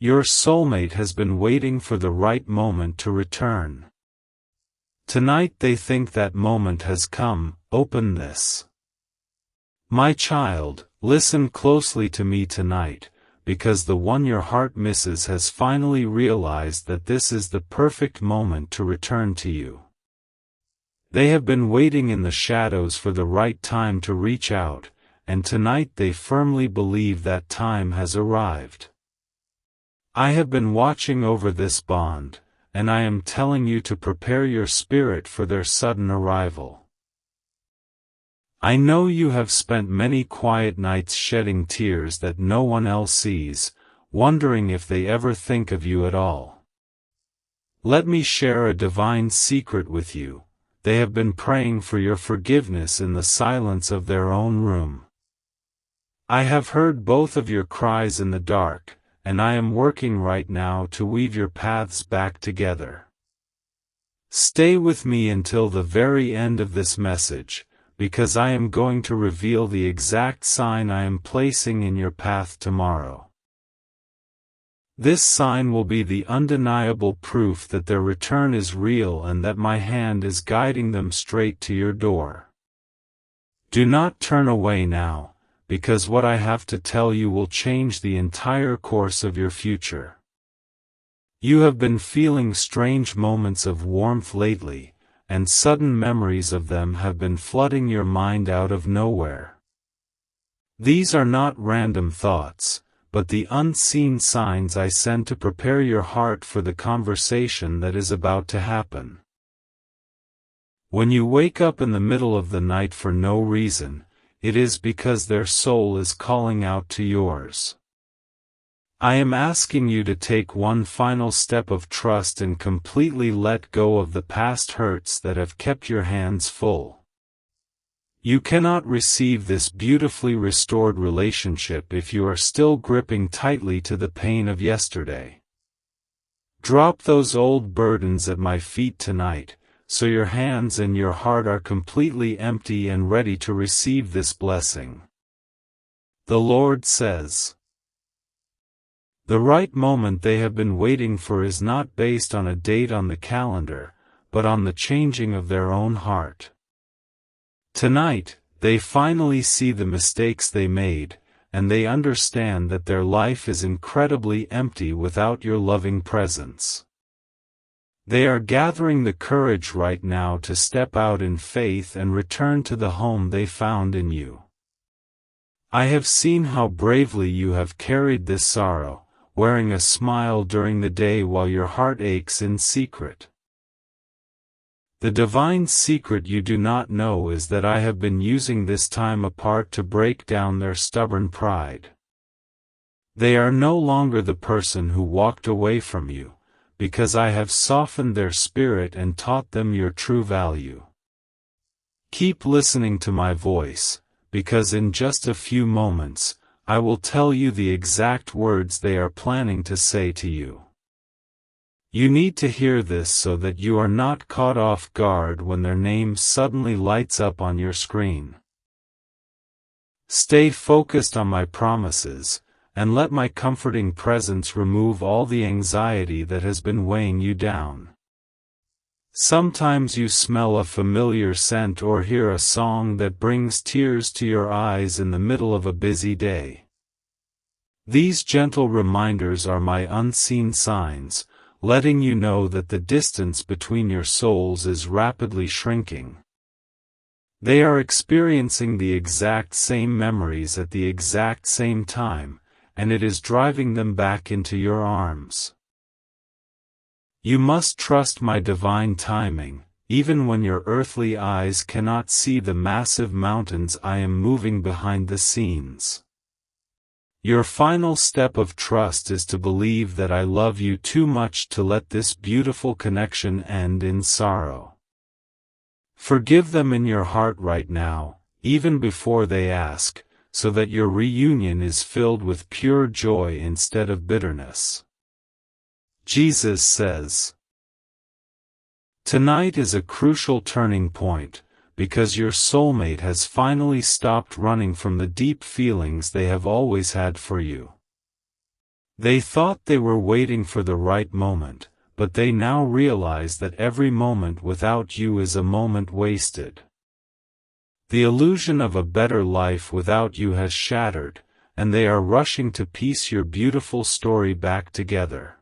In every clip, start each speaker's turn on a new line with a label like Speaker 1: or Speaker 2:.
Speaker 1: Your soulmate has been waiting for the right moment to return. Tonight they think that moment has come. Open this. My child, listen closely to me tonight, because the one your heart misses has finally realized that this is the perfect moment to return to you. They have been waiting in the shadows for the right time to reach out, and tonight they firmly believe that time has arrived. I have been watching over this bond, and I am telling you to prepare your spirit for their sudden arrival. I know you have spent many quiet nights shedding tears that no one else sees, wondering if they ever think of you at all. Let me share a divine secret with you. They have been praying for your forgiveness in the silence of their own room. I have heard both of your cries in the dark, and I am working right now to weave your paths back together. Stay with me until the very end of this message, because I am going to reveal the exact sign I am placing in your path tomorrow. This sign will be the undeniable proof that their return is real and that my hand is guiding them straight to your door. Do not turn away now, because what I have to tell you will change the entire course of your future. You have been feeling strange moments of warmth lately, and sudden memories of them have been flooding your mind out of nowhere. These are not random thoughts, but the unseen signs I send to prepare your heart for the conversation that is about to happen. When you wake up in the middle of the night for no reason, it is because their soul is calling out to yours. I am asking you to take one final step of trust and completely let go of the past hurts that have kept your hands full. You cannot receive this beautifully restored relationship if you are still gripping tightly to the pain of yesterday. Drop those old burdens at my feet tonight, so your hands and your heart are completely empty and ready to receive this blessing. The Lord says, the right moment they have been waiting for is not based on a date on the calendar, but on the changing of their own heart. Tonight, they finally see the mistakes they made, and they understand that their life is incredibly empty without your loving presence. They are gathering the courage right now to step out in faith and return to the home they found in you. I have seen how bravely you have carried this sorrow, wearing a smile during the day while your heart aches in secret. The divine secret you do not know is that I have been using this time apart to break down their stubborn pride. They are no longer the person who walked away from you, because I have softened their spirit and taught them your true value. Keep listening to my voice, because in just a few moments, I will tell you the exact words they are planning to say to you. You need to hear this so that you are not caught off guard when their name suddenly lights up on your screen. Stay focused on my promises, and let my comforting presence remove all the anxiety that has been weighing you down. Sometimes you smell a familiar scent or hear a song that brings tears to your eyes in the middle of a busy day. These gentle reminders are my unseen signs, letting you know that the distance between your souls is rapidly shrinking. They are experiencing the exact same memories at the exact same time, and it is driving them back into your arms. You must trust my divine timing, even when your earthly eyes cannot see the massive mountains I am moving behind the scenes. Your final step of trust is to believe that I love you too much to let this beautiful connection end in sorrow. Forgive them in your heart right now, even before they ask, so that your reunion is filled with pure joy instead of bitterness. Jesus says, tonight is a crucial turning point, because your soulmate has finally stopped running from the deep feelings they have always had for you. They thought they were waiting for the right moment, but they now realize that every moment without you is a moment wasted. The illusion of a better life without you has shattered, and they are rushing to piece your beautiful story back together.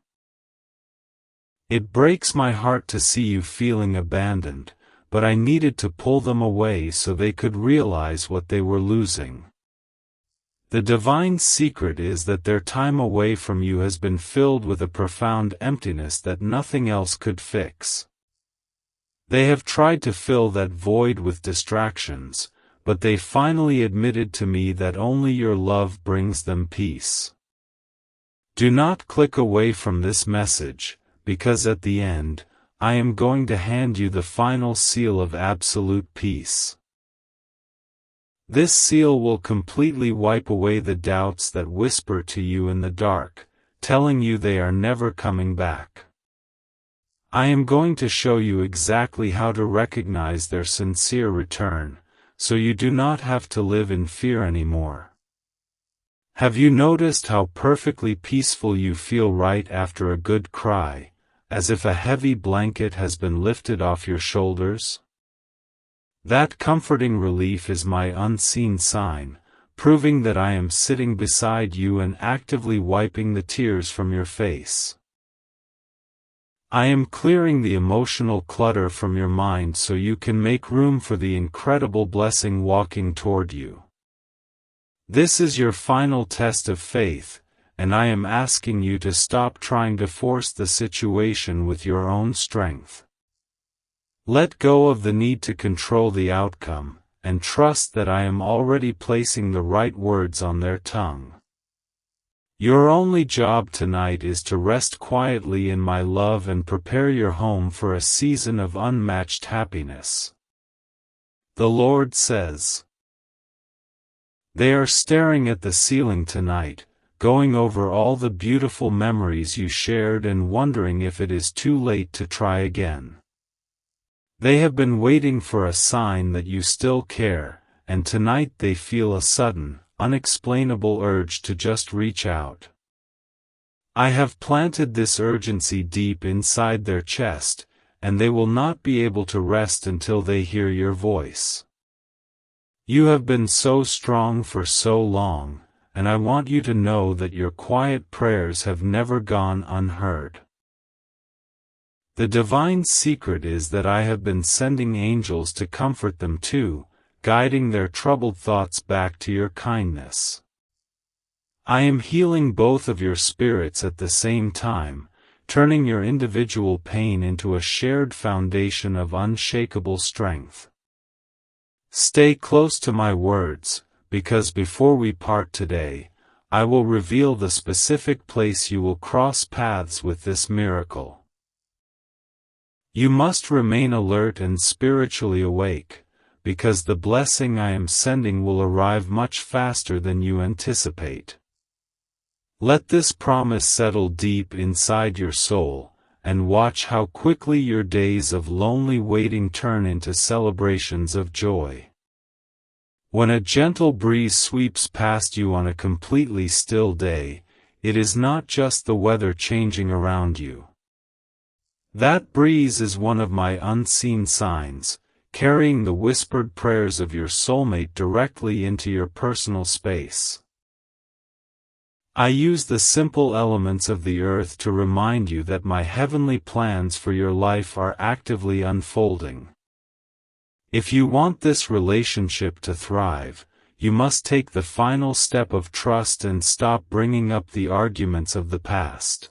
Speaker 1: It breaks my heart to see you feeling abandoned, but I needed to pull them away so they could realize what they were losing. The divine secret is that their time away from you has been filled with a profound emptiness that nothing else could fix. They have tried to fill that void with distractions, but they finally admitted to me that only your love brings them peace. Do not click away from this message, because at the end, I am going to hand you the final seal of absolute peace. This seal will completely wipe away the doubts that whisper to you in the dark, telling you they are never coming back. I am going to show you exactly how to recognize their sincere return, so you do not have to live in fear anymore. Have you noticed how perfectly peaceful you feel right after a good cry, as if a heavy blanket has been lifted off your shoulders? That comforting relief is my unseen sign, proving that I am sitting beside you and actively wiping the tears from your face. I am clearing the emotional clutter from your mind so you can make room for the incredible blessing walking toward you. This is your final test of faith, and I am asking you to stop trying to force the situation with your own strength. Let go of the need to control the outcome, and trust that I am already placing the right words on their tongue. Your only job tonight is to rest quietly in my love and prepare your home for a season of unmatched happiness. The Lord says. They are staring at the ceiling tonight, going over all the beautiful memories you shared and wondering if it is too late to try again. They have been waiting for a sign that you still care, and tonight they feel a sudden, unexplainable urge to just reach out. I have planted this urgency deep inside their chest, and they will not be able to rest until they hear your voice. You have been so strong for so long, and I want you to know that your quiet prayers have never gone unheard. The divine secret is that I have been sending angels to comfort them too, guiding their troubled thoughts back to your kindness. I am healing both of your spirits at the same time, turning your individual pain into a shared foundation of unshakable strength. Stay close to my words, because before we part today, I will reveal the specific place you will cross paths with this miracle. You must remain alert and spiritually awake, because the blessing I am sending will arrive much faster than you anticipate. Let this promise settle deep inside your soul, and watch how quickly your days of lonely waiting turn into celebrations of joy. When a gentle breeze sweeps past you on a completely still day, it is not just the weather changing around you. That breeze is one of my unseen signs, carrying the whispered prayers of your soulmate directly into your personal space. I use the simple elements of the earth to remind you that my heavenly plans for your life are actively unfolding. If you want this relationship to thrive, you must take the final step of trust and stop bringing up the arguments of the past.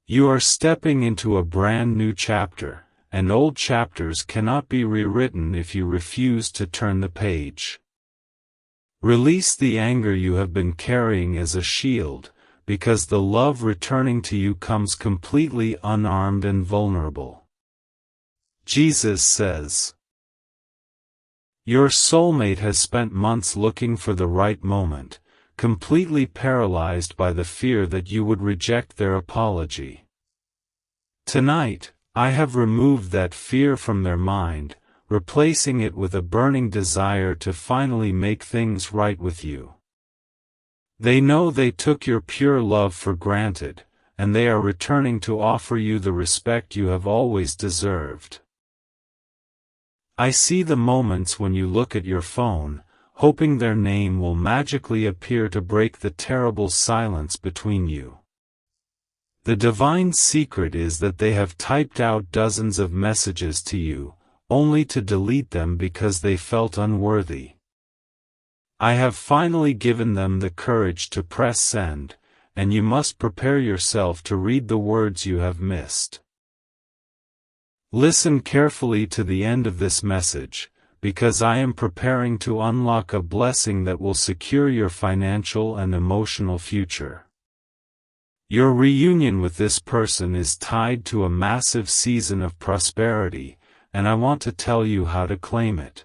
Speaker 1: You are stepping into a brand new chapter, and old chapters cannot be rewritten if you refuse to turn the page. Release the anger you have been carrying as a shield, because the love returning to you comes completely unarmed and vulnerable. Jesus says, your soulmate has spent months looking for the right moment, completely paralyzed by the fear that you would reject their apology. Tonight, I have removed that fear from their mind, replacing it with a burning desire to finally make things right with you. They know they took your pure love for granted, and they are returning to offer you the respect you have always deserved. I see the moments when you look at your phone, hoping their name will magically appear to break the terrible silence between you. The divine secret is that they have typed out dozens of messages to you, only to delete them because they felt unworthy. I have finally given them the courage to press send, and you must prepare yourself to read the words you have missed. Listen carefully to the end of this message, because I am preparing to unlock a blessing that will secure your financial and emotional future. Your reunion with this person is tied to a massive season of prosperity, and I want to tell you how to claim it.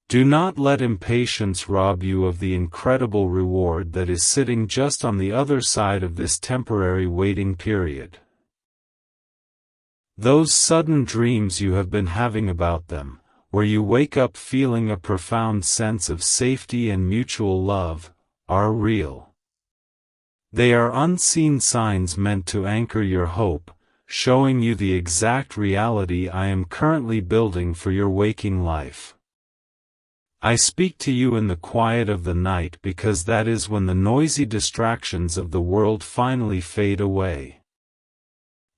Speaker 1: Do not let impatience rob you of the incredible reward that is sitting just on the other side of this temporary waiting period. Those sudden dreams you have been having about them, where you wake up feeling a profound sense of safety and mutual love, are real. They are unseen signs meant to anchor your hope, showing you the exact reality I am currently building for your waking life. I speak to you in the quiet of the night because that is when the noisy distractions of the world finally fade away.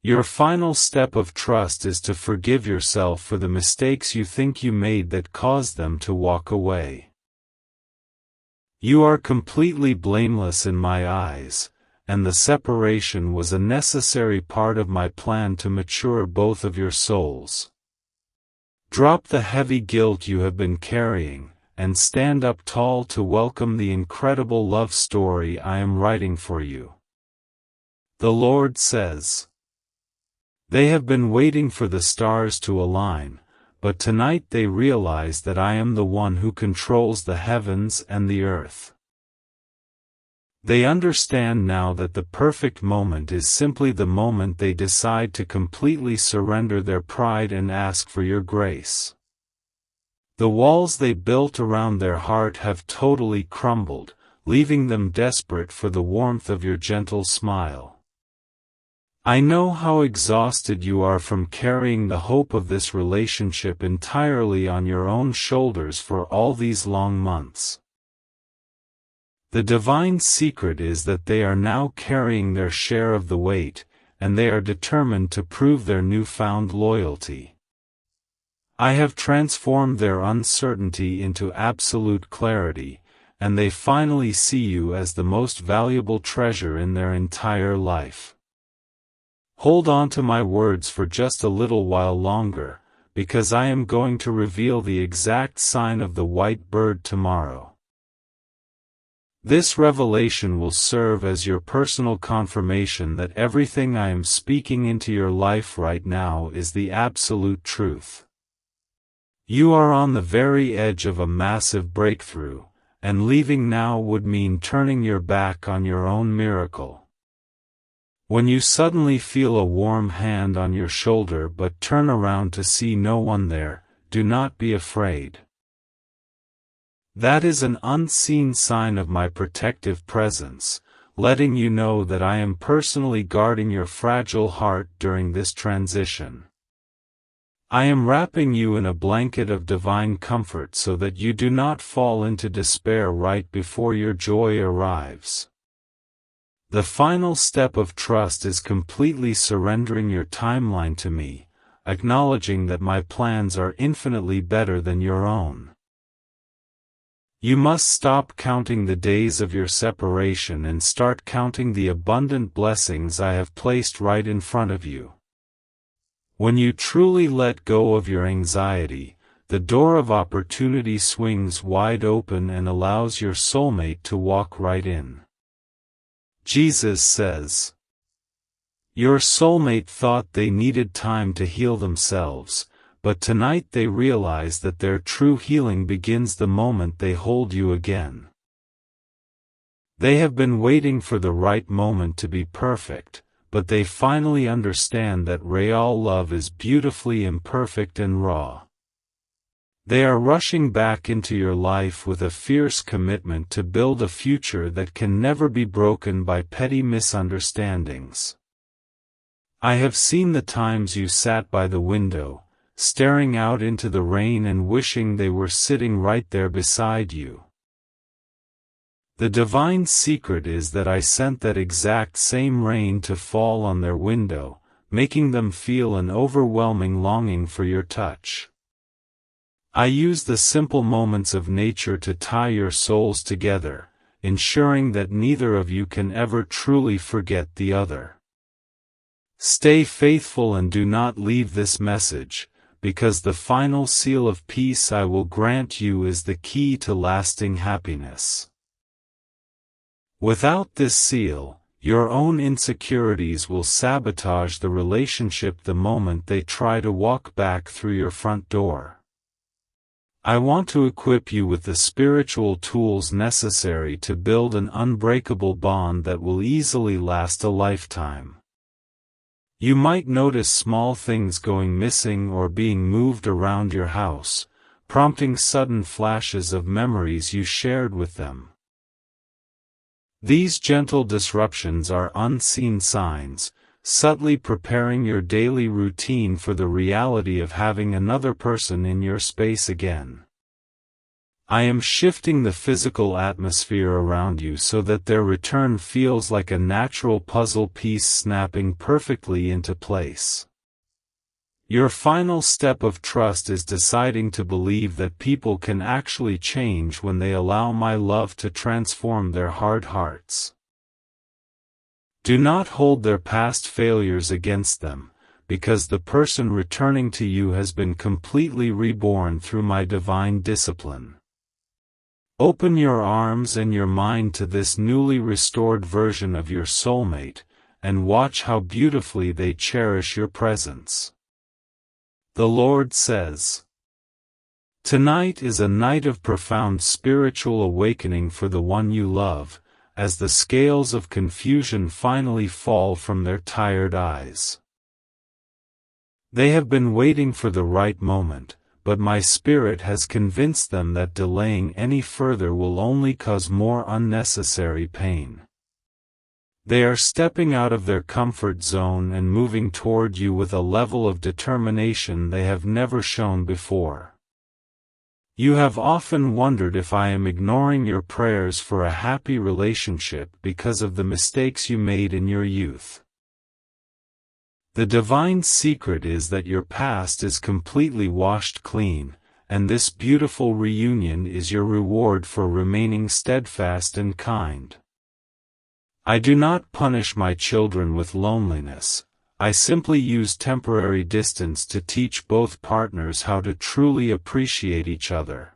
Speaker 1: Your final step of trust is to forgive yourself for the mistakes you think you made that caused them to walk away. You are completely blameless in my eyes, and the separation was a necessary part of my plan to mature both of your souls. Drop the heavy guilt you have been carrying, and stand up tall to welcome the incredible love story I am writing for you. The Lord says, "They have been waiting for the stars to align, but tonight they realize that I am the one who controls the heavens and the earth." They understand now that the perfect moment is simply the moment they decide to completely surrender their pride and ask for your grace. The walls they built around their heart have totally crumbled, leaving them desperate for the warmth of your gentle smile. I know how exhausted you are from carrying the hope of this relationship entirely on your own shoulders for all these long months. The divine secret is that they are now carrying their share of the weight, and they are determined to prove their newfound loyalty. I have transformed their uncertainty into absolute clarity, and they finally see you as the most valuable treasure in their entire life. Hold on to my words for just a little while longer, because I am going to reveal the exact sign of the white bird tomorrow. This revelation will serve as your personal confirmation that everything I am speaking into your life right now is the absolute truth. You are on the very edge of a massive breakthrough, and leaving now would mean turning your back on your own miracle. When you suddenly feel a warm hand on your shoulder but turn around to see no one there, do not be afraid. That is an unseen sign of my protective presence, letting you know that I am personally guarding your fragile heart during this transition. I am wrapping you in a blanket of divine comfort so that you do not fall into despair right before your joy arrives. The final step of trust is completely surrendering your timeline to me, acknowledging that my plans are infinitely better than your own. You must stop counting the days of your separation and start counting the abundant blessings I have placed right in front of you. When you truly let go of your anxiety, the door of opportunity swings wide open and allows your soulmate to walk right in. Jesus says, "Your soulmate thought they needed time to heal themselves, but tonight they realize that their true healing begins the moment they hold you again." They have been waiting for the right moment to be perfect, but they finally understand that real love is beautifully imperfect and raw. They are rushing back into your life with a fierce commitment to build a future that can never be broken by petty misunderstandings. I have seen the times you sat by the window, staring out into the rain and wishing they were sitting right there beside you. The divine secret is that I sent that exact same rain to fall on their window, making them feel an overwhelming longing for your touch. I use the simple moments of nature to tie your souls together, ensuring that neither of you can ever truly forget the other. Stay faithful and do not leave this message, because the final seal of peace I will grant you is the key to lasting happiness. Without this seal, your own insecurities will sabotage the relationship the moment they try to walk back through your front door. I want to equip you with the spiritual tools necessary to build an unbreakable bond that will easily last a lifetime. You might notice small things going missing or being moved around your house, prompting sudden flashes of memories you shared with them. These gentle disruptions are unseen signs, subtly preparing your daily routine for the reality of having another person in your space again. I am shifting the physical atmosphere around you so that their return feels like a natural puzzle piece snapping perfectly into place. Your final step of trust is deciding to believe that people can actually change when they allow my love to transform their hard hearts. Do not hold their past failures against them, because the person returning to you has been completely reborn through my divine discipline. Open your arms and your mind to this newly restored version of your soulmate, and watch how beautifully they cherish your presence. The Lord says, "Tonight is a night of profound spiritual awakening for the one you love, as the scales of confusion finally fall from their tired eyes. They have been waiting for the right moment, but my spirit has convinced them that delaying any further will only cause more unnecessary pain. They are stepping out of their comfort zone and moving toward you with a level of determination they have never shown before. You have often wondered if I am ignoring your prayers for a happy relationship because of the mistakes you made in your youth. The divine secret is that your past is completely washed clean, and this beautiful reunion is your reward for remaining steadfast and kind. I do not punish my children with loneliness. I simply use temporary distance to teach both partners how to truly appreciate each other.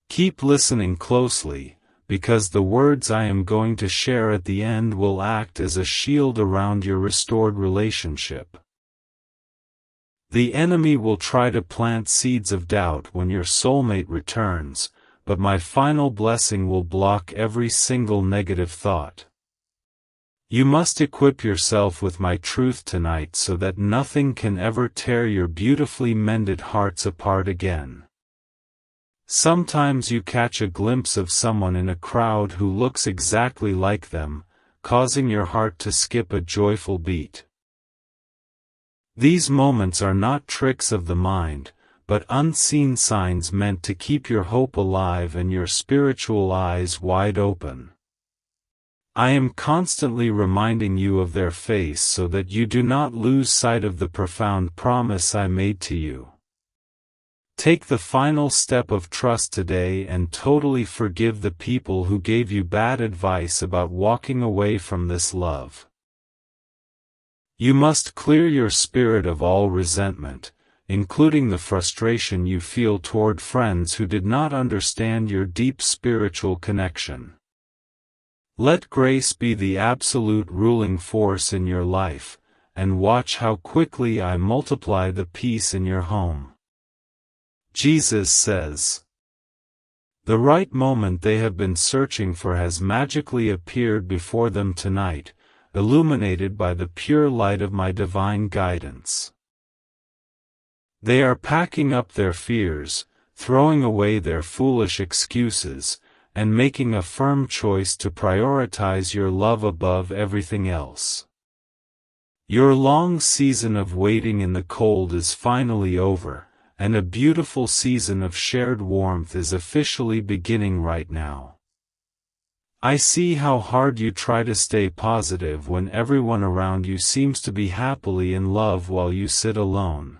Speaker 1: Keep listening closely, because the words I am going to share at the end will act as a shield around your restored relationship. The enemy will try to plant seeds of doubt when your soulmate returns, but my final blessing will block every single negative thought. You must equip yourself with my truth tonight so that nothing can ever tear your beautifully mended hearts apart again. Sometimes you catch a glimpse of someone in a crowd who looks exactly like them, causing your heart to skip a joyful beat. These moments are not tricks of the mind, but unseen signs meant to keep your hope alive and your spiritual eyes wide open. I am constantly reminding you of their face so that you do not lose sight of the profound promise I made to you. Take the final step of trust today and totally forgive the people who gave you bad advice about walking away from this love. You must clear your spirit of all resentment, including the frustration you feel toward friends who did not understand your deep spiritual connection. Let grace be the absolute ruling force in your life, and watch how quickly I multiply the peace in your home. Jesus says, "The right moment they have been searching for has magically appeared before them tonight, illuminated by the pure light of my divine guidance. They are packing up their fears, throwing away their foolish excuses, and making a firm choice to prioritize your love above everything else. Your long season of waiting in the cold is finally over, and a beautiful season of shared warmth is officially beginning right now. I see how hard you try to stay positive when everyone around you seems to be happily in love while you sit alone.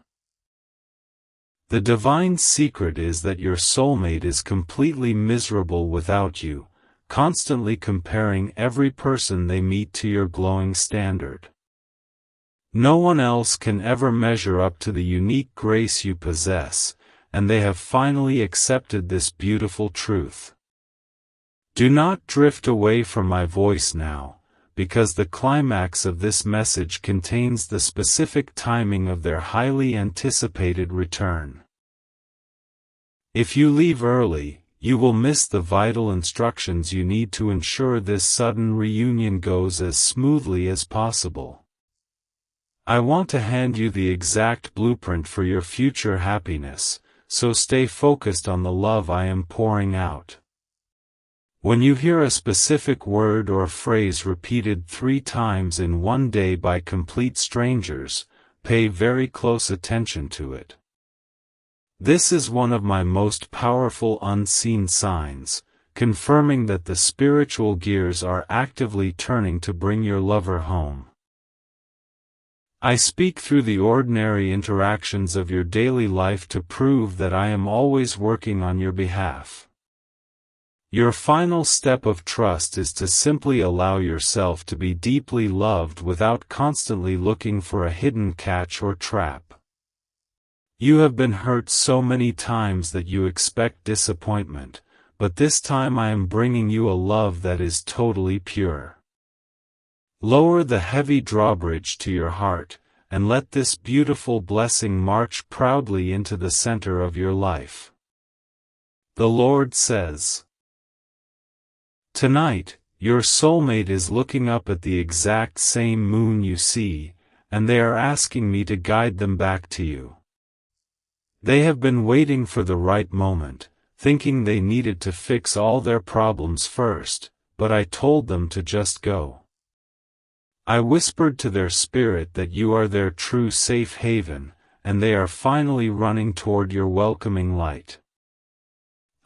Speaker 1: The divine secret is that your soulmate is completely miserable without you, constantly comparing every person they meet to your glowing standard. No one else can ever measure up to the unique grace you possess, and they have finally accepted this beautiful truth. Do not drift away from my voice now, because the climax of this message contains the specific timing of their highly anticipated return. If you leave early, you will miss the vital instructions you need to ensure this sudden reunion goes as smoothly as possible. I want to hand you the exact blueprint for your future happiness, so stay focused on the love I am pouring out. When you hear a specific word or phrase repeated 3 times in one day by complete strangers, pay very close attention to it. This is one of my most powerful unseen signs, confirming that the spiritual gears are actively turning to bring your lover home. I speak through the ordinary interactions of your daily life to prove that I am always working on your behalf. Your final step of trust is to simply allow yourself to be deeply loved without constantly looking for a hidden catch or trap. You have been hurt so many times that you expect disappointment, but this time I am bringing you a love that is totally pure. Lower the heavy drawbridge to your heart, and let this beautiful blessing march proudly into the center of your life. The Lord says, tonight, your soulmate is looking up at the exact same moon you see, and they are asking me to guide them back to you. They have been waiting for the right moment, thinking they needed to fix all their problems first, but I told them to just go. I whispered to their spirit that you are their true safe haven, and they are finally running toward your welcoming light.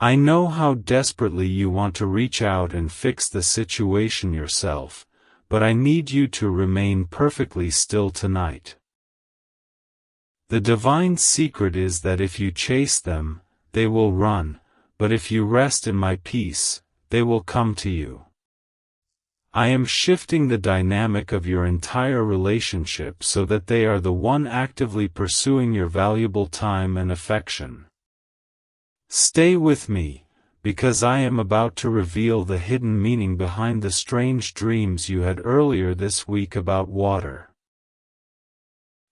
Speaker 1: I know how desperately you want to reach out and fix the situation yourself, but I need you to remain perfectly still tonight. The divine secret is that if you chase them, they will run, but if you rest in my peace, they will come to you. I am shifting the dynamic of your entire relationship so that they are the one actively pursuing your valuable time and affection. Stay with me, because I am about to reveal the hidden meaning behind the strange dreams you had earlier this week about water.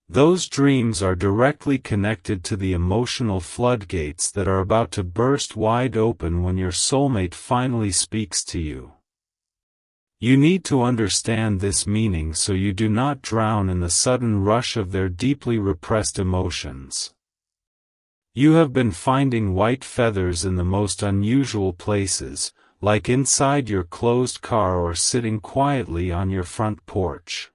Speaker 1: Those dreams are directly connected to the emotional floodgates that are about to burst wide open when your soulmate finally speaks to you. You need to understand this meaning so you do not drown in the sudden rush of their deeply repressed emotions. You have been finding white feathers in the most unusual places, like inside your closed car or sitting quietly on your front porch.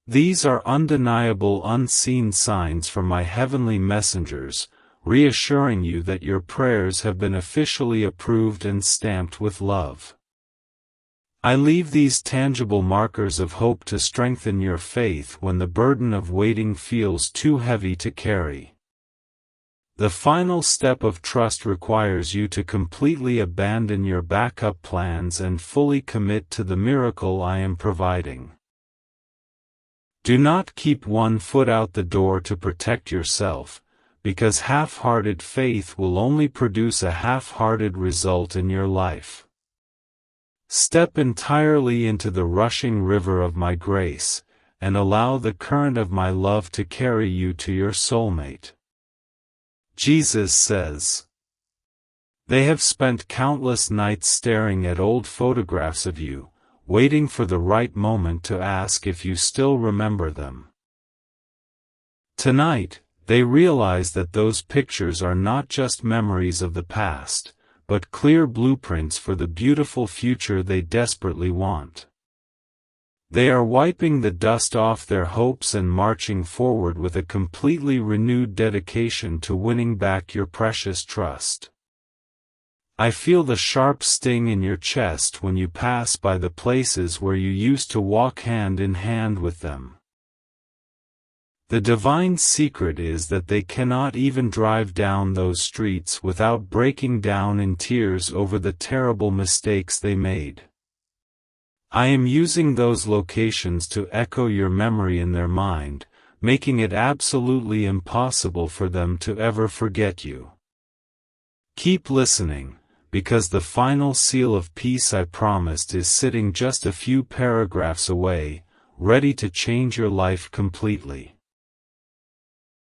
Speaker 1: These are undeniable unseen signs from my heavenly messengers, reassuring you that your prayers have been officially approved and stamped with love. I leave these tangible markers of hope to strengthen your faith when the burden of waiting feels too heavy to carry. The final step of trust requires you to completely abandon your backup plans and fully commit to the miracle I am providing. Do not keep one foot out the door to protect yourself, because half-hearted faith will only produce a half-hearted result in your life. Step entirely into the rushing river of my grace, and allow the current of my love to carry you to your soulmate. Jesus says, "They have spent countless nights staring at old photographs of you, waiting for the right moment to ask if you still remember them. Tonight, They realize that those pictures are not just memories of the past, but clear blueprints for the beautiful future they desperately want. They are wiping the dust off their hopes and marching forward with a completely renewed dedication to winning back your precious trust. I feel the sharp sting in your chest when you pass by the places where you used to walk hand in hand with them. The divine secret is that they cannot even drive down those streets without breaking down in tears over the terrible mistakes they made. I am using those locations to echo your memory in their mind, making it absolutely impossible for them to ever forget you. Keep listening, because the final seal of peace I promised is sitting just a few paragraphs away, ready to change your life completely.